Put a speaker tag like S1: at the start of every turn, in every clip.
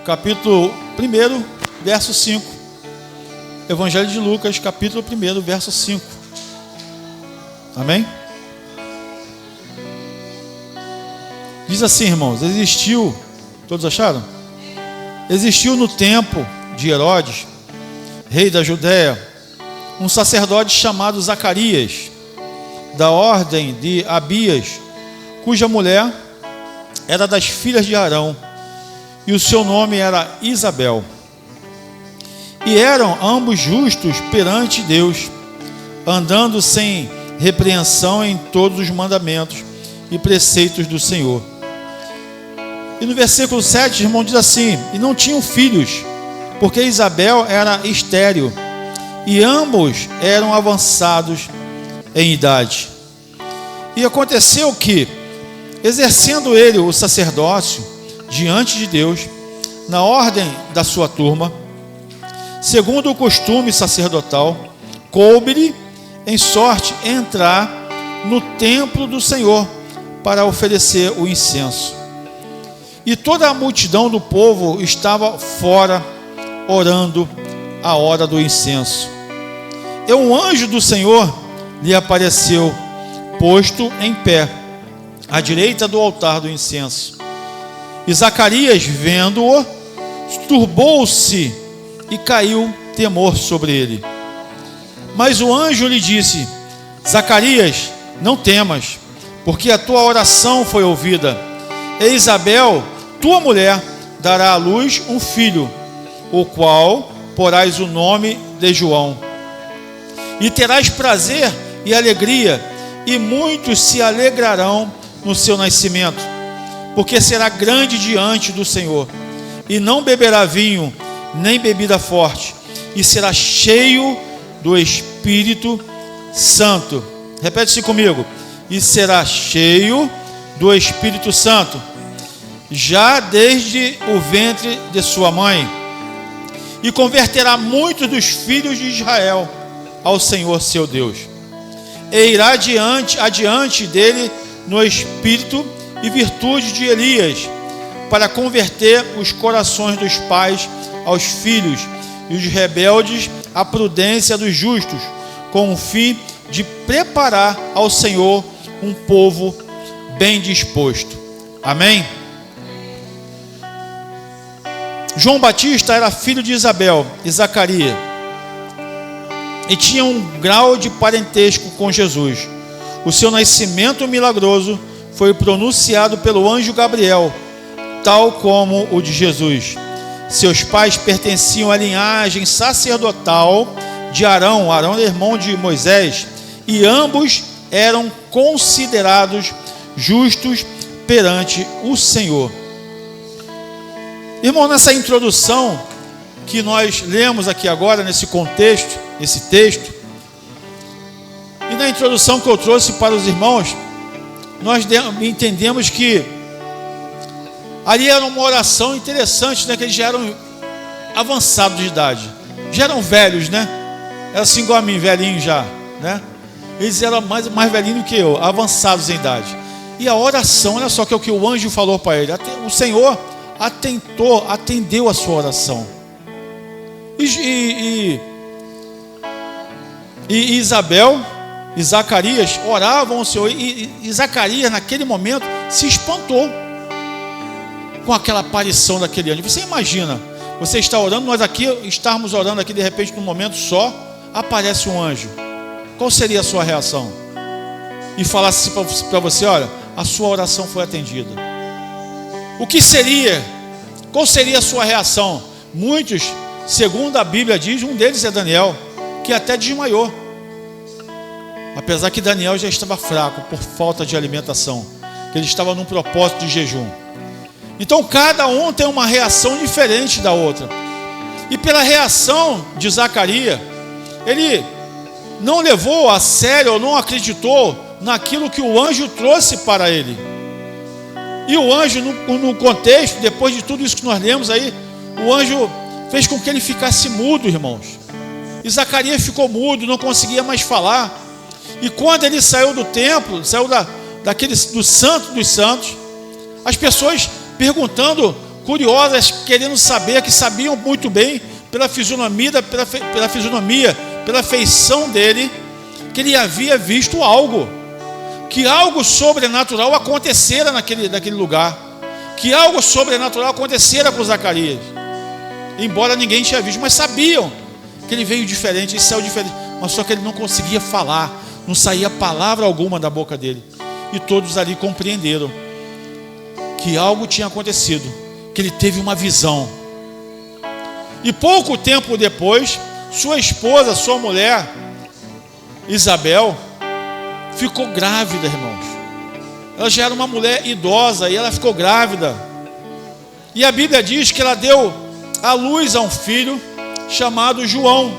S1: capítulo 1, verso 5. Evangelho de Lucas, capítulo 1, verso 5. Amém? Diz assim, irmãos, todos acharam? Existiu no tempo de Herodes, rei da Judéia, um sacerdote chamado Zacarias, da ordem de Abias, cuja mulher era das filhas de Arão, e o seu nome era Isabel. E eram ambos justos perante Deus, andando sem repreensão em todos os mandamentos e preceitos do Senhor. E no versículo 7, irmão, diz assim: e não tinham filhos, porque Isabel era estéril, e ambos eram avançados em idade. E aconteceu que, exercendo ele o sacerdócio diante de Deus, na ordem da sua turma, segundo o costume sacerdotal, coube-lhe em sorte entrar no templo do Senhor para oferecer o incenso. E toda a multidão do povo estava fora, orando a hora do incenso. E um anjo do Senhor lhe apareceu, posto em pé, à direita do altar do incenso. E Zacarias, vendo-o, turbou-se e caiu temor sobre ele. Mas o anjo lhe disse: Zacarias, não temas, porque a tua oração foi ouvida. E Isabel, tua mulher, dará à luz um filho, o qual porás o nome de João. E terás prazer e alegria, e muitos se alegrarão no seu nascimento, porque será grande diante do Senhor, e não beberá vinho, nem bebida forte, e será cheio do Espírito Santo. Repete-se comigo: e será cheio do Espírito Santo, já desde o ventre de sua mãe, e converterá muitos dos filhos de Israel ao Senhor seu Deus, e irá adiante dele no espírito e virtude de Elias, para converter os corações dos pais aos filhos, e os rebeldes à prudência dos justos, com o fim de preparar ao Senhor um povo bem disposto. Amém? João Batista era filho de Isabel e Zacarias, e tinha um grau de parentesco com Jesus. O seu nascimento milagroso foi pronunciado pelo anjo Gabriel, tal como o de Jesus. Seus pais pertenciam à linhagem sacerdotal de Arão. Arão era irmão de Moisés, e ambos eram considerados justos perante o Senhor. Irmão, nessa introdução que nós lemos aqui agora, nesse contexto, nesse texto, e na introdução que eu trouxe para os irmãos, nós entendemos que ali era uma oração interessante, né? Que eles já eram avançados de idade, já eram velhos, né? Era assim igual a mim, velhinho já, né? Eles eram mais velhinhos do que eu, avançados em idade. E a oração, olha só que é o que o anjo falou para ele. O Senhor atendeu a sua oração. E Isabel e Zacarias oravam ao Senhor, e Zacarias naquele momento se espantou com aquela aparição daquele anjo. Você imagina, você está orando, nós aqui estarmos orando aqui, de repente num momento só aparece um anjo. Qual seria a sua reação? E falasse para você: olha, a sua oração foi atendida. Qual seria a sua reação? Muitos, segundo a Bíblia diz, um deles é Daniel, que até desmaiou, apesar que Daniel já estava fraco por falta de alimentação, que ele estava num propósito de jejum. Então cada um tem uma reação diferente da outra. E pela reação de Zacarias, ele não levou a sério, ou não acreditou naquilo que o anjo trouxe para ele. E o anjo, no contexto, depois de tudo isso que nós lemos aí, o anjo fez com que ele ficasse mudo, irmãos. E Zacarias ficou mudo, não conseguia mais falar. E quando ele saiu do templo, saiu do santo dos santos, as pessoas perguntando curiosas, querendo saber, que sabiam muito bem, pela fisionomia, pela feição dele, que ele havia visto algo, que algo sobrenatural acontecera naquele lugar, que algo sobrenatural acontecera com Zacarias, embora ninguém tinha visto, mas sabiam que ele veio diferente, ele saiu diferente, mas só que ele não conseguia falar, não saía palavra alguma da boca dele, e todos ali compreenderam que algo tinha acontecido, que ele teve uma visão. E pouco tempo depois, sua esposa, sua mulher, Isabel, ficou grávida, irmãos. Ela já era uma mulher idosa e ela ficou grávida. E a Bíblia diz que ela deu à luz a um filho chamado João.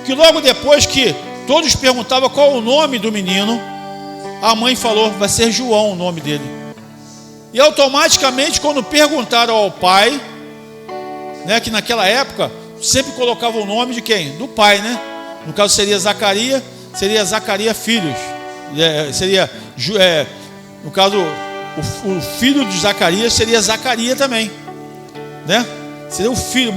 S1: Que logo depois que todos perguntavam qual o nome do menino, a mãe falou, vai ser João o nome dele. E automaticamente, quando perguntaram ao pai, né, que naquela época sempre colocava o nome de quem? Do pai, né? No caso seria Zacarias filhos. No caso, o filho de Zacarias seria Zacarias também, né? Seria o filho,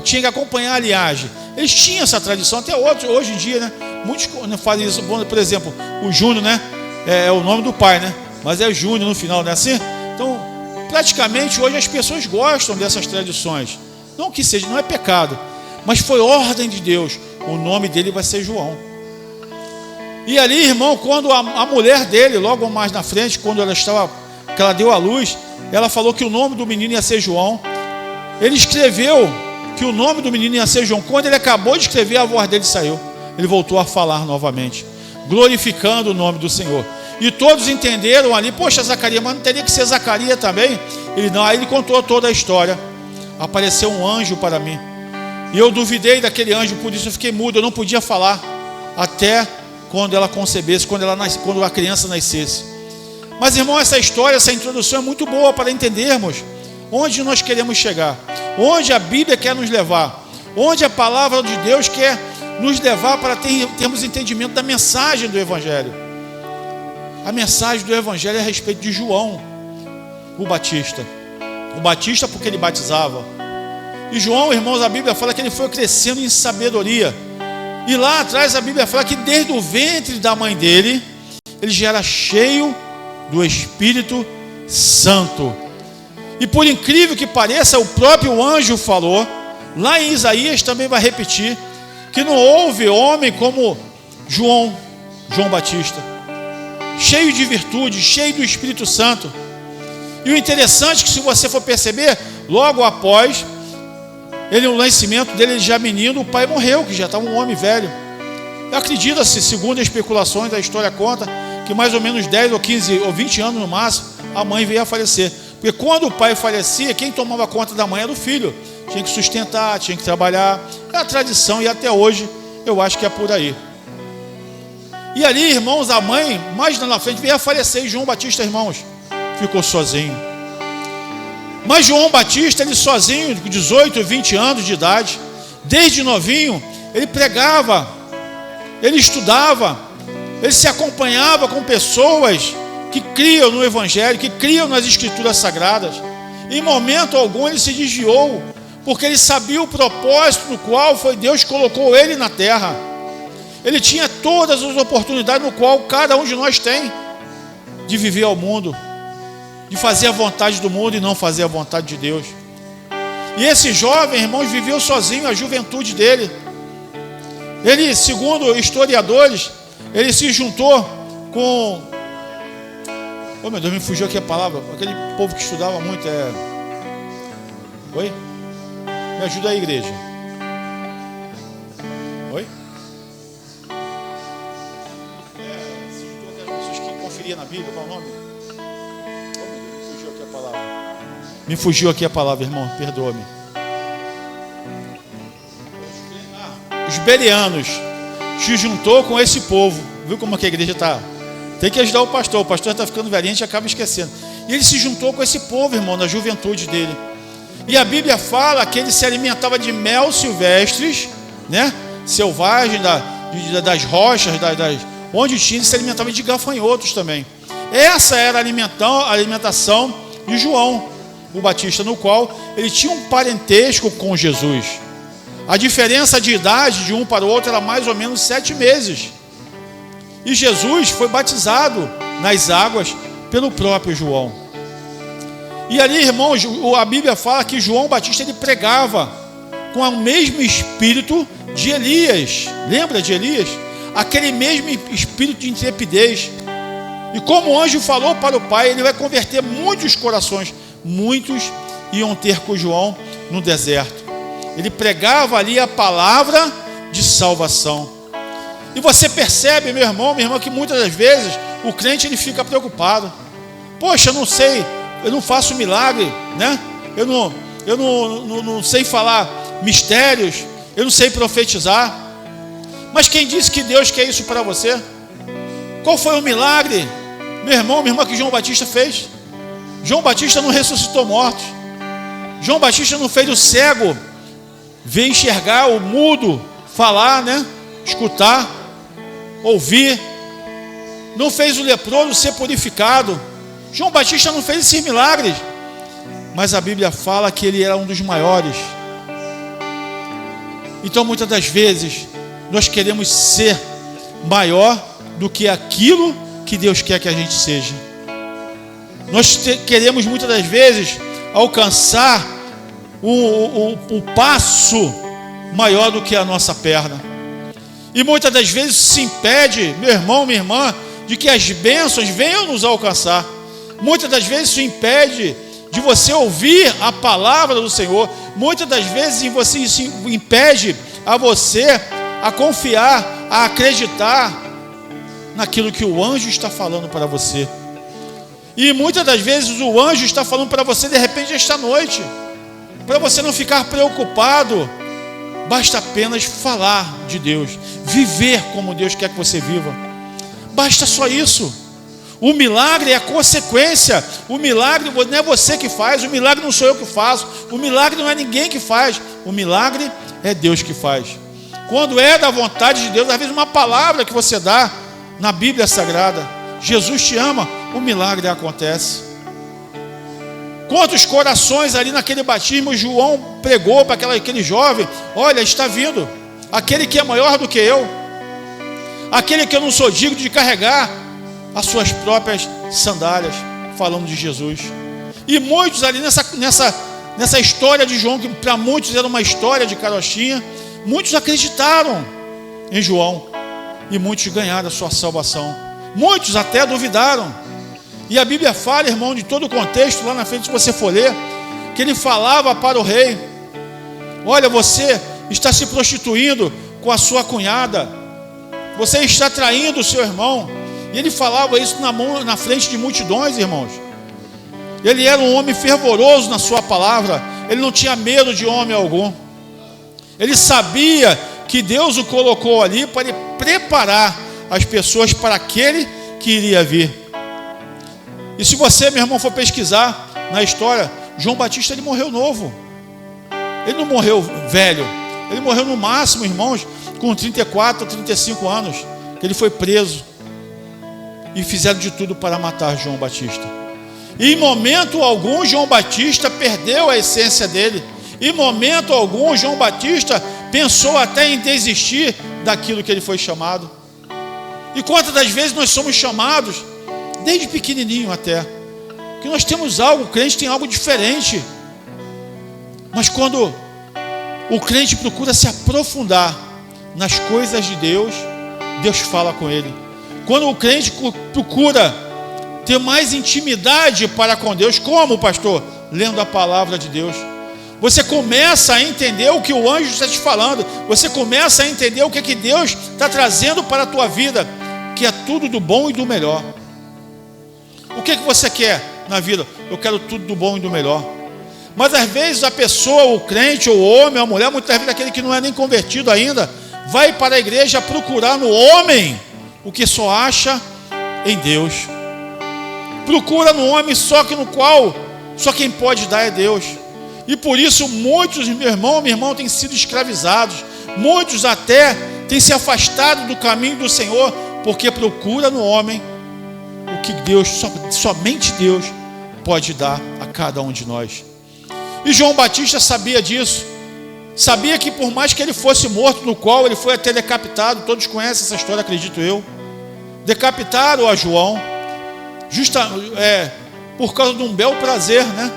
S1: tinha que acompanhar a linhagem. Eles tinham essa tradição até hoje em dia, né? Muitos fazem isso. Por exemplo, o Júnior, né? É o nome do pai, né? Mas é Júnior no final, não é assim? Então, praticamente hoje as pessoas gostam dessas tradições. Não que seja, não é pecado, mas foi ordem de Deus. O nome dele vai ser João. E ali, irmão, quando a mulher dele, logo mais na frente, quando que ela deu à luz, ela falou que o nome do menino ia ser João. Ele escreveu que o nome do menino ia ser João. Quando ele acabou de escrever, a voz dele saiu. Ele voltou a falar novamente, glorificando o nome do Senhor. E todos entenderam ali, poxa, Zacarias, mas não teria que ser Zacarias também? Ele não, aí ele contou toda a história. Apareceu um anjo para mim. E eu duvidei daquele anjo, por isso eu fiquei mudo, eu não podia falar. Até quando ela concebesse, quando a criança nascesse. Mas, irmão, essa história, essa introdução é muito boa para entendermos onde nós queremos chegar, onde a Bíblia quer nos levar, onde a palavra de Deus quer nos levar para termos entendimento da mensagem do Evangelho. A mensagem do Evangelho é a respeito de João, o Batista. O Batista porque ele batizava. E João, irmãos, a Bíblia fala que ele foi crescendo em sabedoria. E lá atrás a Bíblia fala que desde o ventre da mãe dele, ele já era cheio do Espírito Santo. E por incrível que pareça, o próprio anjo falou, lá em Isaías também vai repetir, que não houve homem como João Batista, cheio de virtude, cheio do Espírito Santo. E o interessante é que, se você for perceber, logo após o nascimento dele, já menino, o pai morreu, que já estava um homem velho. Acredita-se, segundo as especulações da história conta, que mais ou menos 10 ou 15 ou 20 anos no máximo, a mãe veio a falecer. Porque quando o pai falecia, quem tomava conta da mãe era o filho. Tinha que sustentar, tinha que trabalhar. É a tradição, e até hoje eu acho que é por aí. E ali, irmãos, a mãe, mais lá na frente, veio a falecer, e João Batista, irmãos, ficou sozinho. Mas João Batista, ele sozinho, com 18, 20 anos de idade, desde novinho, ele pregava, ele estudava, ele se acompanhava com pessoas que criam no Evangelho, que criam nas Escrituras Sagradas. Em momento algum ele se desviou, porque ele sabia o propósito no qual foi Deus colocou ele na terra. Ele tinha todas as oportunidades no qual cada um de nós tem, de viver ao mundo, de fazer a vontade do mundo e não fazer a vontade de Deus. E esse jovem, irmãos, viveu sozinho a juventude dele. Ele, segundo historiadores, ele se juntou com... Oh, meu Deus, me fugiu aqui a palavra. Aquele povo que estudava muito Oi? Me ajuda aí, igreja. Oi? Se juntou com as pessoas que conferiam na Bíblia, qual é o nome? Oh, meu Deus, me fugiu aqui a palavra. Me fugiu aqui a palavra, irmão, perdoa-me. Os bereanos se juntou com esse povo. Viu como que a igreja está? Tem que ajudar o pastor está ficando velhinho, a gente acaba esquecendo. E ele se juntou com esse povo, irmão, na juventude dele. E a Bíblia fala que ele se alimentava de mel silvestres, né? Selvagem, das rochas, onde tinha, ele se alimentava de gafanhotos também. Essa era a alimentação de João. o Batista, no qual ele tinha um parentesco com Jesus. A diferença de idade de um para o outro era mais ou menos 7 meses. E Jesus foi batizado nas águas pelo próprio João. E ali, irmãos, a Bíblia fala que João Batista ele pregava com o mesmo espírito de Elias. Lembra de Elias? Aquele mesmo espírito de intrepidez. E como o anjo falou para o Pai, ele vai converter muitos corações. Muitos iam ter com João no deserto. Ele pregava ali a palavra de salvação. E você percebe, meu irmão, minha irmã, que muitas das vezes o crente ele fica preocupado. Poxa, eu não sei, eu não faço milagre, né? Eu não sei falar mistérios, eu não sei profetizar. Mas quem disse que Deus quer isso para você? Qual foi o milagre, meu irmão, minha irmã, que João Batista fez? João Batista não ressuscitou mortos. João Batista não fez o cego ver enxergar, o mudo falar, né? Escutar, ouvir. Não fez o leproso ser purificado. João Batista não fez esses milagres. Mas a Bíblia fala que ele era um dos maiores. Então muitas das vezes nós queremos ser maior do que aquilo que Deus quer que a gente seja. Nós queremos muitas das vezes alcançar o passo maior do que a nossa perna. E muitas das vezes se impede, meu irmão, minha irmã, de que as bênçãos venham nos alcançar. Muitas das vezes isso impede de você ouvir a palavra do Senhor. Muitas das vezes isso impede a você a confiar, a acreditar naquilo que o anjo está falando para você. E muitas das vezes o anjo está falando para você de repente esta noite. Para você não ficar preocupado, basta apenas falar de Deus, viver como Deus quer que você viva. Basta só isso. O milagre é a consequência. O milagre não é você que faz, o milagre não sou eu que faço, o milagre não é ninguém que faz, o milagre é Deus que faz. Quando é da vontade de Deus, às vezes uma palavra que você dá na Bíblia Sagrada, Jesus te ama, o milagre acontece. Quantos corações ali naquele batismo João pregou para aquele jovem: olha, está vindo aquele que é maior do que eu, aquele que eu não sou digno de carregar as suas próprias sandálias, falando de Jesus. E muitos ali nessa história de João, que para muitos era uma história de carochinha, muitos acreditaram em João e muitos ganharam a sua salvação. Muitos até duvidaram. E a Bíblia fala, irmão, de todo o contexto, lá na frente, se você for ler, que ele falava para o rei: olha, você está se prostituindo com a sua cunhada, você está traindo o seu irmão. E ele falava isso na frente de multidões, irmãos. Ele era um homem fervoroso na sua palavra. Ele não tinha medo de homem algum. Ele sabia que Deus o colocou ali para ele preparar as pessoas para aquele que iria vir. E se você, meu irmão, for pesquisar na história, João Batista ele morreu novo. Ele não morreu velho. Ele morreu no máximo, irmãos, com 34 ou 35 anos. Ele foi preso. E fizeram de tudo para matar João Batista. E em momento algum João Batista perdeu a essência dele. Em momento algum João Batista pensou até em desistir daquilo que ele foi chamado. E quantas das vezes nós somos chamados, desde pequenininho até, que nós temos algo, o crente tem algo diferente. Mas quando o crente procura se aprofundar nas coisas de Deus, Deus fala com ele. Quando o crente procura ter mais intimidade para com Deus, como, pastor? Lendo a palavra de Deus. Você começa a entender o que o anjo está te falando. Você começa a entender o que Deus está trazendo para a tua vida, que é tudo do bom e do melhor. O que você quer na vida? Eu quero tudo do bom e do melhor. Mas às vezes a pessoa, o crente, ou o homem, ou a mulher, muitas vezes aquele que não é nem convertido ainda, vai para a igreja procurar no homem o que só acha em Deus. Procura no homem só que no qual só quem pode dar é Deus. E por isso muitos, meu irmão, têm sido escravizados. Muitos até têm se afastado do caminho do Senhor, porque procura no homem o que Deus, somente Deus pode dar a cada um de nós. E João Batista sabia disso. Sabia que por mais que ele fosse morto, no qual ele foi até decapitado, todos conhecem essa história, acredito eu. Decapitaram a João, por causa de um bel prazer, né?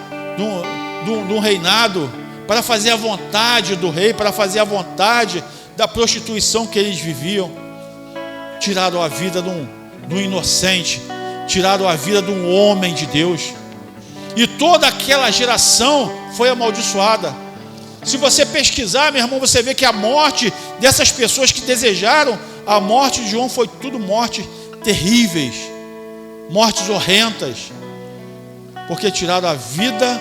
S1: De um reinado, para fazer a vontade do rei, para fazer a vontade da prostituição que eles viviam. Tiraram a vida de um inocente, tiraram a vida de um homem de Deus. E toda aquela geração foi amaldiçoada. Se você pesquisar, meu irmão, você vê que a morte dessas pessoas que desejaram a morte de João foi tudo mortes terríveis, mortes horrendas, porque tiraram a vida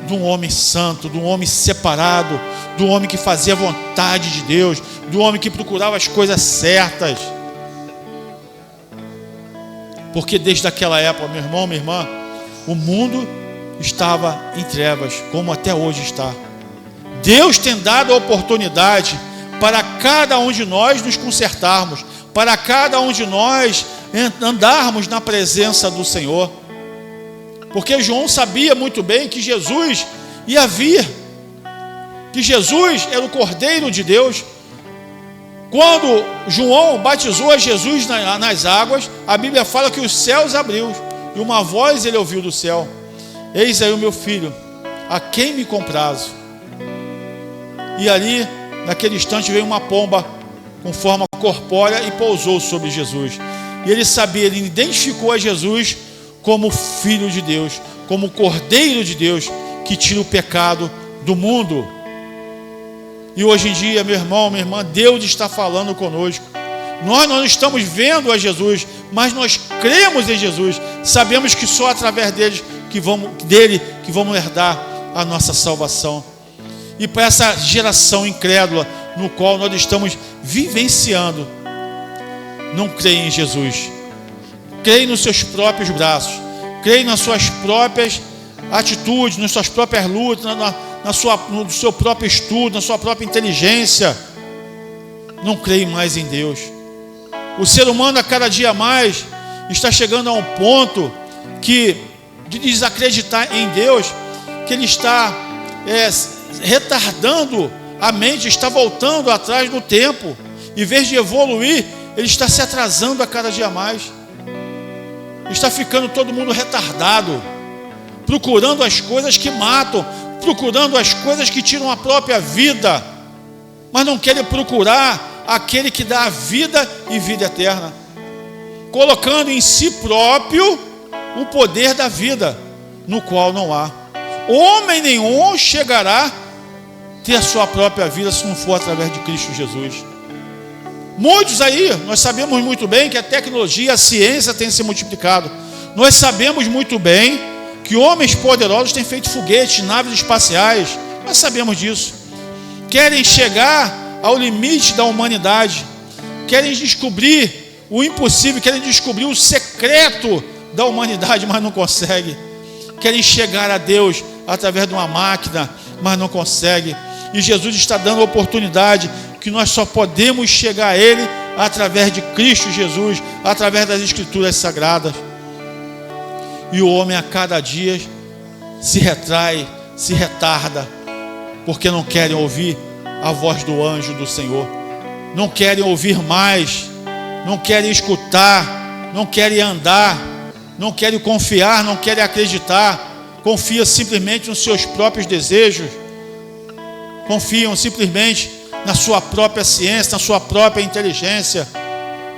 S1: de um homem santo, de um homem separado, de um homem que fazia a vontade de Deus, de um homem que procurava as coisas certas. Porque desde aquela época, meu irmão, minha irmã, o mundo estava em trevas, como até hoje está. Deus tem dado a oportunidade para cada um de nós nos consertarmos, para cada um de nós andarmos na presença do Senhor. Porque João sabia muito bem que Jesus ia vir, que Jesus era o Cordeiro de Deus. Quando João batizou a Jesus nas águas, a Bíblia fala que os céus abriu e uma voz ele ouviu do céu: eis aí o meu filho, a quem me comprazo. E ali, naquele instante, veio uma pomba com forma corpórea e pousou sobre Jesus. E ele sabia, ele identificou a Jesus como Filho de Deus, como Cordeiro de Deus, que tira o pecado do mundo. E hoje em dia, meu irmão, minha irmã, Deus está falando conosco. Nós não estamos vendo a Jesus, mas nós cremos em Jesus. Sabemos que só através dele que vamos herdar a nossa salvação. E para essa geração incrédula, no qual nós estamos vivenciando, não creem em Jesus. Creem nos seus próprios braços. Creem nas suas próprias atitudes, nas suas próprias lutas, no seu próprio estudo, na sua própria inteligência. Não creem mais em Deus. O ser humano, a cada dia mais, está chegando a um ponto de desacreditar em Deus, que ele está retardando a mente, está voltando atrás no tempo. Em vez de evoluir, ele está se atrasando a cada dia mais. Está ficando todo mundo retardado, procurando as coisas que matam, procurando as coisas que tiram a própria vida, mas não querem procurar aquele que dá a vida e vida eterna, colocando em si próprio o poder da vida, no qual não há. Homem nenhum chegará a ter a sua própria vida se não for através de Cristo Jesus. Muitos aí, nós sabemos muito bem que a tecnologia, a ciência tem se multiplicado. Nós sabemos muito bem que homens poderosos têm feito foguetes, naves espaciais. Nós sabemos disso. Querem chegar ao limite da humanidade. Querem descobrir o impossível, querem descobrir o secreto da humanidade, mas não conseguem. Querem chegar a Deus através de uma máquina, mas não conseguem. E Jesus está dando a oportunidade que nós só podemos chegar a Ele através de Cristo Jesus, através das Escrituras Sagradas. E o homem a cada dia se retrai, se retarda, porque não querem ouvir a voz do anjo do Senhor. Não querem ouvir mais, não querem escutar, não querem andar, não querem confiar, não querem acreditar. Confiam simplesmente nos seus próprios desejos, confiam simplesmente na sua própria ciência, na sua própria inteligência,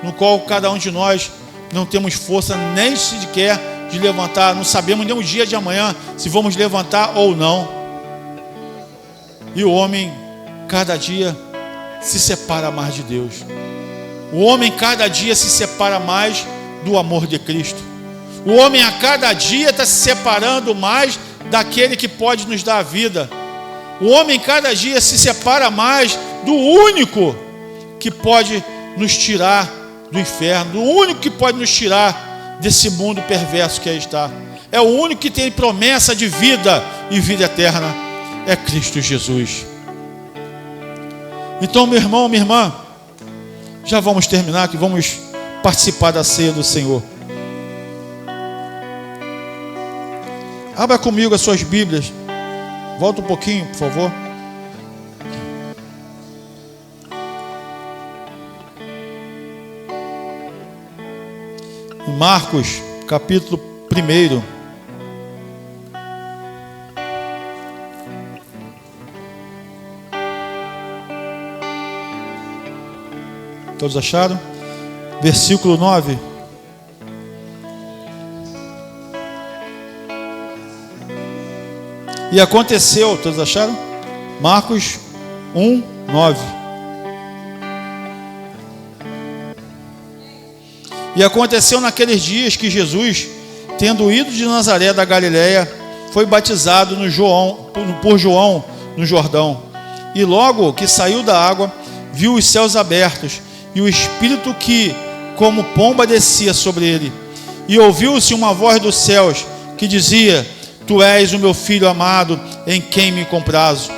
S1: no qual cada um de nós não temos força nem sequer de levantar, não sabemos nem o dia de amanhã se vamos levantar ou não. E o homem cada dia se separa mais de Deus. O homem cada dia se separa mais do amor de Cristo. O homem a cada dia está se separando mais daquele que pode nos dar a vida. O homem cada dia se separa mais do único que pode nos tirar do inferno, do único que pode nos tirar desse mundo perverso que aí está. É o único que tem promessa de vida e vida eterna, é Cristo Jesus. Então, meu irmão, minha irmã, já vamos terminar, que vamos participar da ceia do Senhor. Abra comigo as suas Bíblias. Volta um pouquinho, por favor. Em Marcos, capítulo 1. Todos acharam? Versículo 9. E aconteceu, todos acharam? Marcos 1, 9. E aconteceu naqueles dias que Jesus, tendo ido de Nazaré da Galileia, foi batizado por João no Jordão. E logo que saiu da água, viu os céus abertos, e o Espírito que, como pomba, descia sobre ele. E ouviu-se uma voz dos céus, que dizia: Tu és o meu Filho amado, em quem me comprazo.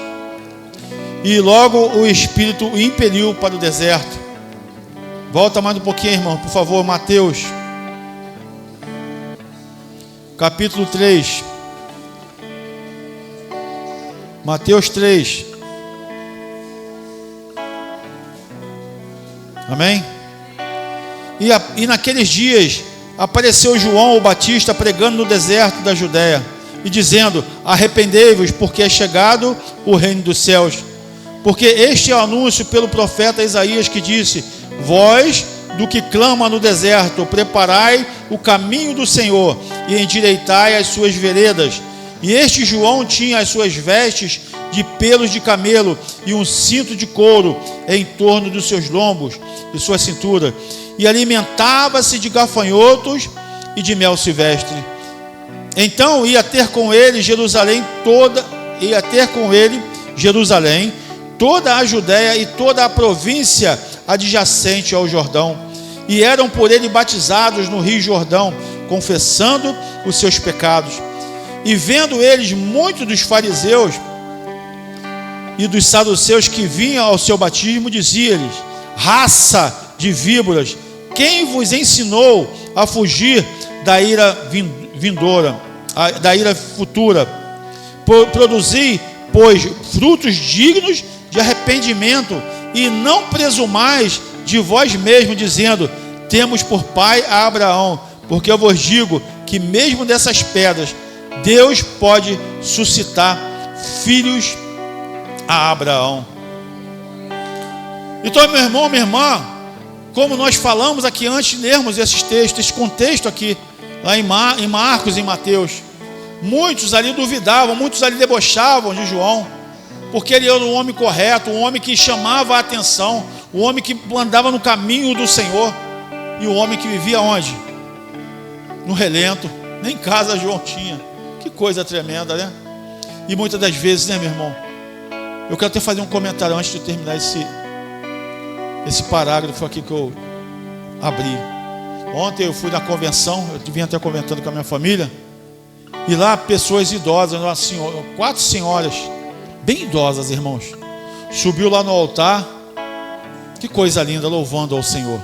S1: E logo o Espírito o impeliu para o deserto. Volta mais um pouquinho, irmão, por favor, Mateus, capítulo 3. Mateus 3. Amém? E naqueles dias apareceu João o Batista pregando no deserto da Judéia e dizendo: Arrependei-vos, porque é chegado o reino dos céus. Porque este é o anúncio pelo profeta Isaías, que disse: Voz do que clama no deserto, preparai o caminho do Senhor e endireitai as suas veredas. E este João tinha as suas vestes de pelos de camelo e um cinto de couro em torno dos seus lombos e sua cintura, e alimentava-se de gafanhotos e de mel silvestre. Então ia ter com ele Jerusalém, toda a Judéia e toda a província adjacente ao Jordão, e eram por ele batizados no rio Jordão, confessando os seus pecados. E vendo eles muitos dos fariseus e dos saduceus que vinham ao seu batismo, dizia-lhes: Raça de víboras, quem vos ensinou a fugir da ira vindoura, da ira futura? Produzi, pois, frutos dignos de arrependimento, e não presumais de vós mesmos, dizendo: Temos por pai a Abraão, porque eu vos digo que mesmo dessas pedras Deus pode suscitar filhos a Abraão. Então, meu irmão, minha irmã, como nós falamos aqui antes de lermos esses textos, esse contexto aqui, lá em Marcos e em Mateus, muitos ali duvidavam, muitos ali debochavam de João, porque ele era um homem correto, um homem que chamava a atenção, um homem que andava no caminho do Senhor, e um homem que vivia onde? No relento. Nem casa João tinha. Que coisa tremenda, né? E muitas das vezes, né, meu irmão? Eu quero até fazer um comentário antes de terminar esse parágrafo aqui que eu abri. Ontem eu fui na convenção, eu devia até comentando com a minha família, e lá pessoas idosas, 4 senhoras, bem idosas, irmãos, subiu lá no altar, que coisa linda, louvando ao Senhor.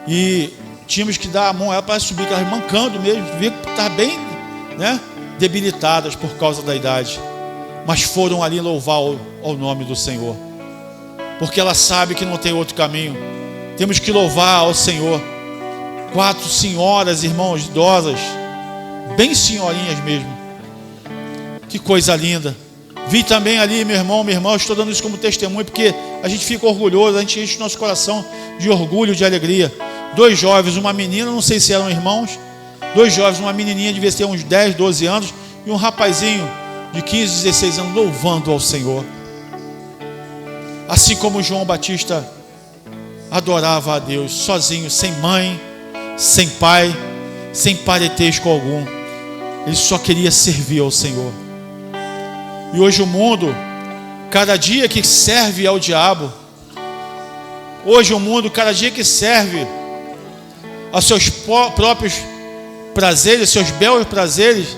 S1: E tínhamos que dar a mão a ela para subir, que elas mancando mesmo, via que estavam bem, né, debilitadas por causa da idade, mas foram ali louvar ao nome do Senhor, porque ela sabe que não tem outro caminho. Temos que louvar ao Senhor. 4 senhoras, irmãos, idosas, bem senhorinhas mesmo. Que coisa linda. Vi também ali, meu irmão, minha irmã, eu estou dando isso como testemunho, porque a gente fica orgulhoso, a gente enche o nosso coração de orgulho, de alegria. 2 jovens, uma menina, não sei se eram irmãos, 2 jovens, uma menininha devia ter uns 10, 12 anos, e um rapazinho de 15, 16 anos, louvando ao Senhor. Assim como João Batista adorava a Deus, sozinho, sem mãe, sem pai, sem parentesco algum. Ele só queria servir ao Senhor. E hoje o mundo, cada dia que serve ao diabo, hoje o mundo, cada dia que serve aos seus próprios prazeres, seus belos prazeres,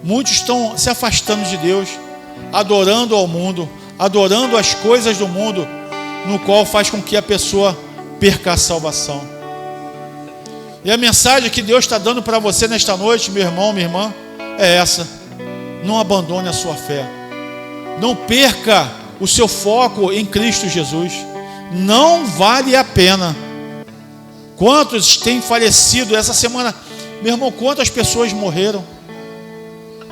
S1: muitos estão se afastando de Deus, adorando ao mundo, adorando as coisas do mundo, no qual faz com que a pessoa perca a salvação. E a mensagem que Deus está dando para você nesta noite, meu irmão, minha irmã, é essa: não abandone a sua fé, não perca o seu foco em Cristo Jesus. Não vale a pena. Quantos têm falecido essa semana? Meu irmão, quantas pessoas morreram?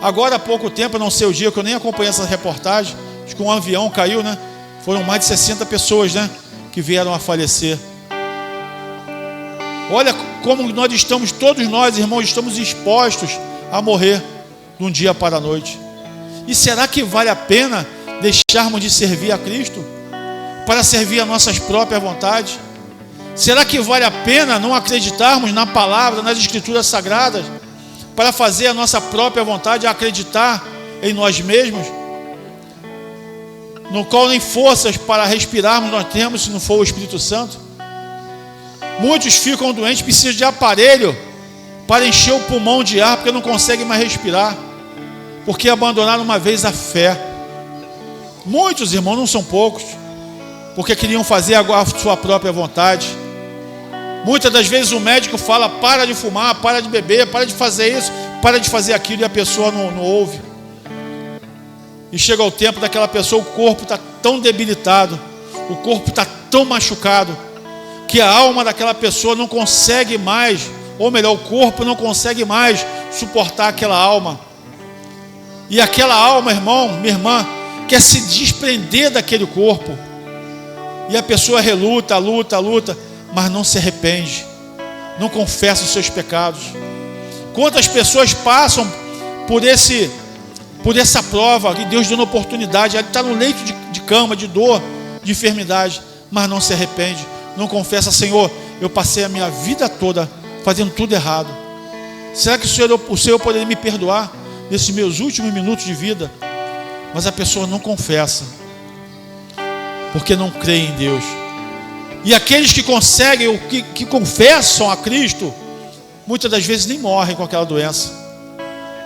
S1: Agora há pouco tempo, não sei o dia, que eu nem acompanhei essa reportagem, acho que um avião caiu, né? Foram mais de 60 pessoas, né, que vieram a falecer. Olha como nós estamos, todos nós, irmãos, estamos expostos a morrer de um dia para a noite. E será que vale a pena deixarmos de servir a Cristo para servir a nossas próprias vontades? Será que vale a pena não acreditarmos na palavra, nas escrituras sagradas, para fazer a nossa própria vontade, acreditar em nós mesmos, no qual nem forças para respirarmos nós temos, se não for o Espírito Santo? Muitos ficam doentes, precisam de aparelho para encher o pulmão de ar, porque não conseguem mais respirar, porque abandonaram uma vez a fé. Muitos, irmãos, não são poucos, porque queriam fazer agora a sua própria vontade. Muitas das vezes o médico fala: para de fumar, para de beber, para de fazer isso, para de fazer aquilo, e a pessoa não ouve. E chega o tempo daquela pessoa, o corpo está tão debilitado, o corpo está tão machucado, que a alma daquela pessoa não consegue mais, ou melhor, o corpo não consegue mais suportar aquela alma. E aquela alma, irmão, minha irmã, quer se desprender daquele corpo. E a pessoa reluta, luta, mas não se arrepende, não confessa os seus pecados. Quantas pessoas passam por essa prova, e Deus dando oportunidade, ele está no leito de cama, de dor, de enfermidade, mas não se arrepende, não confessa: Senhor, eu passei a minha vida toda fazendo tudo errado. Será que o Senhor poderia me perdoar nesses meus últimos minutos de vida? Mas a pessoa não confessa, porque não crê em Deus. E aqueles que conseguem, que confessam a Cristo, muitas das vezes nem morrem com aquela doença.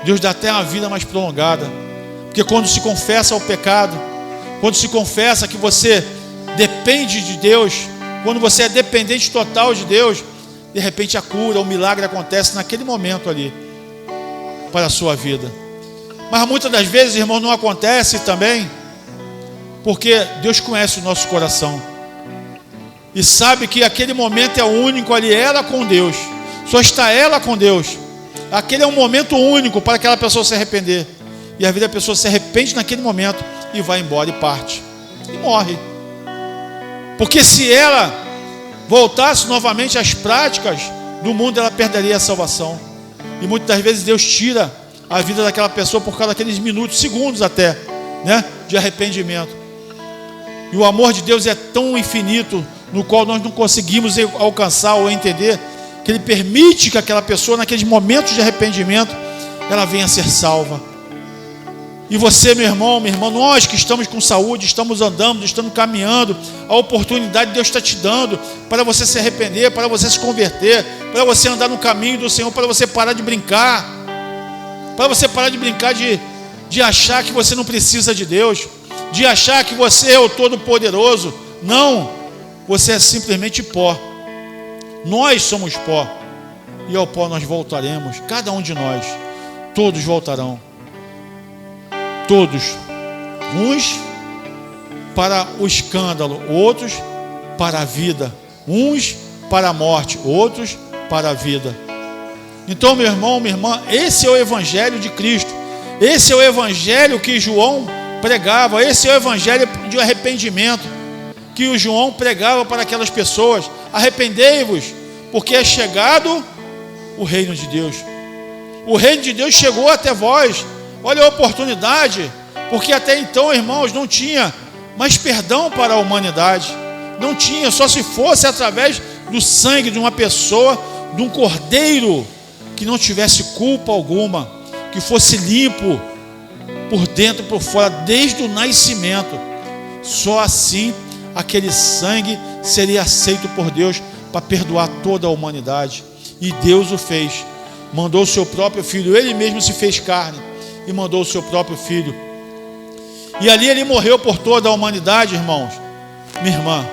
S1: Deus dá até uma vida mais prolongada, porque quando se confessa o pecado, quando se confessa que você depende de Deus, quando você é dependente total de Deus, de repente a cura, o milagre acontece naquele momento ali, para a sua vida. Mas muitas das vezes, irmão, não acontece também, porque Deus conhece o nosso coração, e sabe que aquele momento é único ali, ela com Deus, só está ela com Deus. Aquele é um momento único para aquela pessoa se arrepender, e a vida da pessoa se arrepende naquele momento, e vai embora e parte, e morre. Porque se ela voltasse novamente às práticas do mundo, ela perderia a salvação. E muitas das vezes Deus tira a vida daquela pessoa por causa daqueles minutos, segundos até, né, de arrependimento. E o amor de Deus é tão infinito, no qual nós não conseguimos alcançar ou entender, que Ele permite que aquela pessoa, naqueles momentos de arrependimento, ela venha a ser salva. E você, meu irmão, minha irmã, nós que estamos com saúde, estamos andando, estamos caminhando, a oportunidade Deus está te dando para você se arrepender, para você se converter, para você andar no caminho do Senhor, para você parar de brincar, para você parar de brincar de achar que você não precisa de Deus, de achar que você é o Todo-Poderoso. Não, você é simplesmente pó. Nós somos pó, e ao pó nós voltaremos, cada um de nós, todos voltarão. Todos, uns para o escândalo, outros para a vida, uns para a morte, outros para a vida. Então, meu irmão, minha irmã, esse é o Evangelho de Cristo, esse é o Evangelho que João pregava, esse é o Evangelho de arrependimento que o João pregava para aquelas pessoas: arrependei-vos, porque é chegado o reino de Deus. O reino de Deus chegou até vós. Olha a oportunidade, porque até então, irmãos, não tinha mais perdão para a humanidade. Não tinha, só se fosse através do sangue de uma pessoa, de um cordeiro que não tivesse culpa alguma, que fosse limpo por dentro e por fora, desde o nascimento. Só assim aquele sangue seria aceito por Deus para perdoar toda a humanidade. E Deus o fez, mandou o seu próprio Filho, Ele mesmo se fez carne e mandou o seu próprio Filho, e ali Ele morreu por toda a humanidade, irmãos, minha irmã,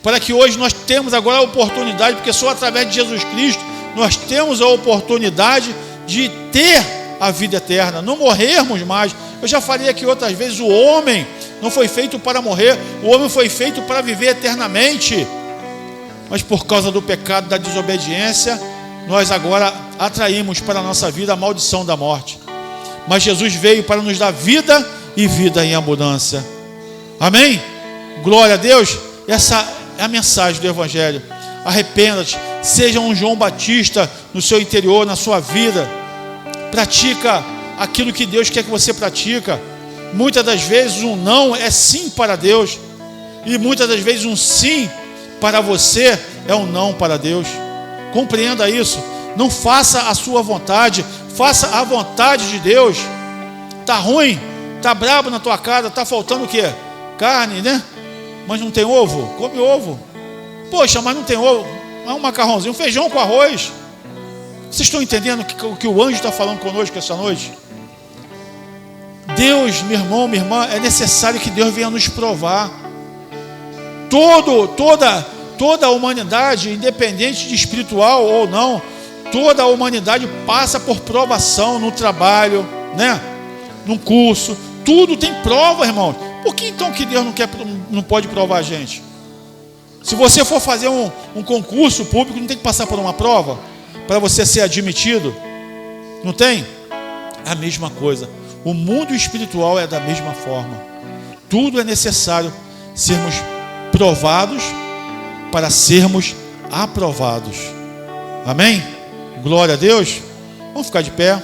S1: para que hoje nós temos agora a oportunidade, porque só através de Jesus Cristo nós temos a oportunidade de ter a vida eterna, não morrermos mais. Eu já falei aqui outras vezes, o homem não foi feito para morrer, o homem foi feito para viver eternamente. Mas por causa do pecado, da desobediência, nós agora atraímos para a nossa vida a maldição da morte. Mas Jesus veio para nos dar vida e vida em abundância. Amém? Glória a Deus. Essa é a mensagem do Evangelho. Arrependa-te, seja um João Batista no seu interior, na sua vida. Pratica aquilo que Deus quer que você pratica. Muitas das vezes um não é sim para Deus, e muitas das vezes um sim para você é um não para Deus. Compreenda isso. Não faça a sua vontade, faça a vontade de Deus. Está ruim, está brabo na tua casa, está faltando o quê? Carne, né? Mas não tem ovo? Come ovo. Poxa, mas não tem ovo. Um macarrãozinho, um feijão com arroz. Vocês estão entendendo o que o anjo está falando conosco essa noite? Deus, meu irmão, minha irmã, é necessário que Deus venha nos provar. Toda a humanidade, independente de espiritual ou não, toda a humanidade passa por provação no trabalho, né? Num curso, tudo tem prova, irmão. Por que então que Deus não pode provar a gente? Se você for fazer um concurso público, não tem que passar por uma prova para você ser admitido? Não tem? É a mesma coisa. O mundo espiritual é da mesma forma. Tudo é necessário sermos provados para sermos aprovados. Amém? Glória a Deus. Vamos ficar de pé.